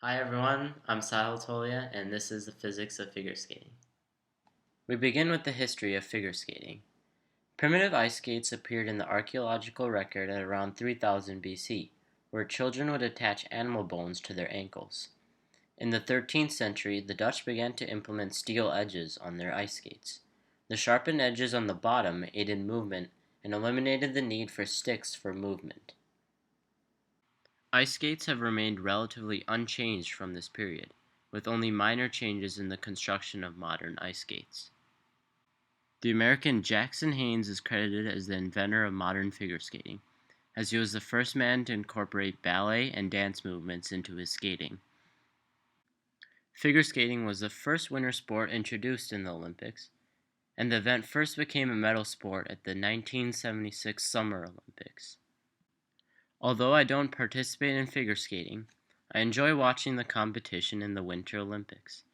Hi everyone, I'm Sahil Tolia and this is the physics of figure skating. We begin with the history of figure skating. Primitive ice skates appeared in the archaeological record at around 3000 BC, where children would attach animal bones to their ankles. In the 13th century, the Dutch began to implement steel edges on their ice skates. The sharpened edges on the bottom aided movement and eliminated the need for sticks for movement. Ice skates have remained relatively unchanged from this period, with only minor changes in the construction of modern ice skates. The American Jackson Haynes is credited as the inventor of modern figure skating, as he was the first man to incorporate ballet and dance movements into his skating. Figure skating was the first winter sport introduced in the Olympics, and the event first became a medal sport at the 1976 Summer Olympics. Although I don't participate in figure skating, I enjoy watching the competition in the Winter Olympics.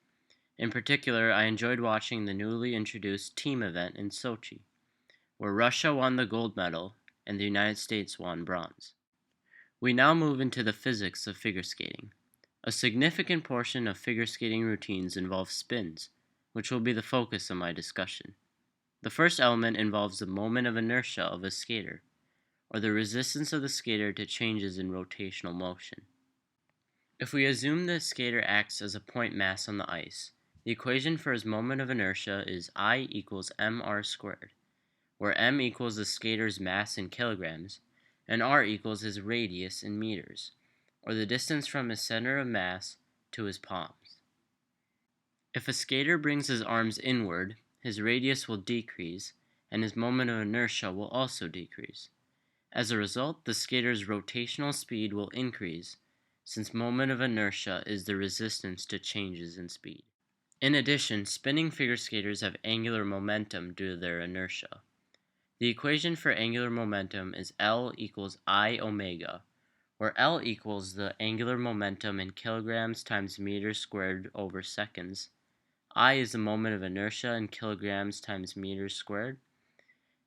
In particular, I enjoyed watching the newly introduced team event in Sochi, where Russia won the gold medal and the United States won bronze. We now move into the physics of figure skating. A significant portion of figure skating routines involve spins, which will be the focus of my discussion. The first element involves the moment of inertia of a skater, or the resistance of the skater to changes in rotational motion. If we assume the skater acts as a point mass on the ice, the equation for his moment of inertia is I equals mr squared, where m equals the skater's mass in kilograms, and r equals his radius in meters, or the distance from his center of mass to his palms. If a skater brings his arms inward, his radius will decrease, and his moment of inertia will also decrease. As a result, the skater's rotational speed will increase, since moment of inertia is the resistance to changes in speed. In addition, spinning figure skaters have angular momentum due to their inertia. The equation for angular momentum is L equals I omega, where L equals the angular momentum in kilograms times meters squared over seconds. I is the moment of inertia in kilograms times meters squared,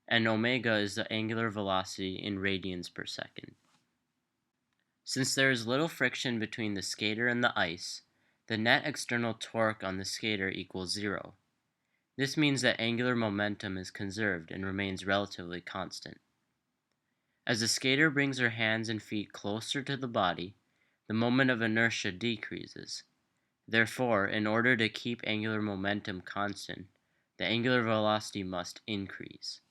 and omega is the angular velocity in radians per second. Since there is little friction between the skater and the ice, the net external torque on the skater equals zero. This means that angular momentum is conserved and remains relatively constant. As the skater brings her hands and feet closer to the body, the moment of inertia decreases. Therefore, in order to keep angular momentum constant, the angular velocity must increase.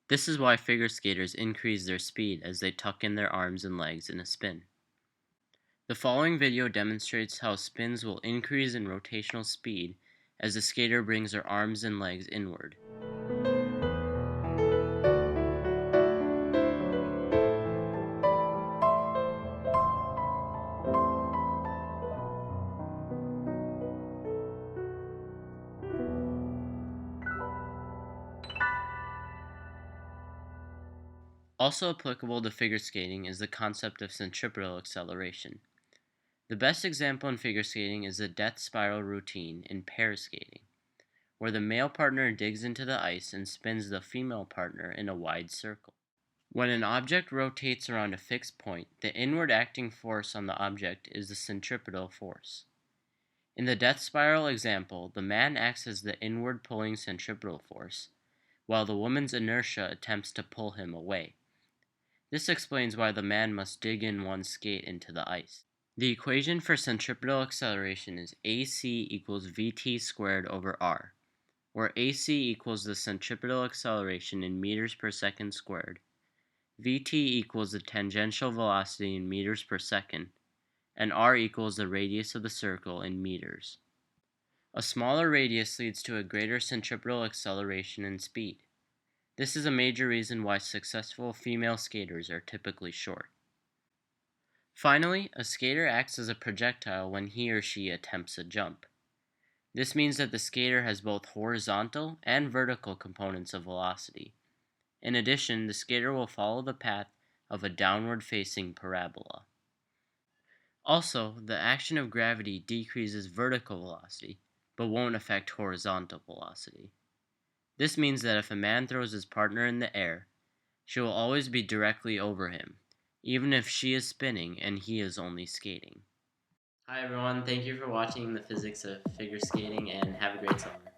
This is why figure skaters increase their speed as they tuck in their arms and legs in a spin. The following video demonstrates how spins will increase in rotational speed as the skater brings her arms and legs inward. Also applicable to figure skating is the concept of centripetal acceleration. The best example in figure skating is the death spiral routine in pair skating, where the male partner digs into the ice and spins the female partner in a wide circle. When an object rotates around a fixed point, the inward acting force on the object is the centripetal force. In the death spiral example, the man acts as the inward pulling centripetal force, while the woman's inertia attempts to pull him away. This explains why the man must dig in one skate into the ice. The equation for centripetal acceleration is AC equals Vt squared over r, where AC equals the centripetal acceleration in meters per second squared, Vt equals the tangential velocity in meters per second, and r equals the radius of the circle in meters. A smaller radius leads to a greater centripetal acceleration and speed. This is a major reason why successful female skaters are typically short. Finally, a skater acts as a projectile when he or she attempts a jump. This means that the skater has both horizontal and vertical components of velocity. In addition, the skater will follow the path of a downward-facing parabola. Also, the action of gravity decreases vertical velocity, but won't affect horizontal velocity. This means that if a man throws his partner in the air, she will always be directly over him, even if she is spinning and he is only skating. Hi everyone, thank you for watching the physics of figure skating and have a great summer.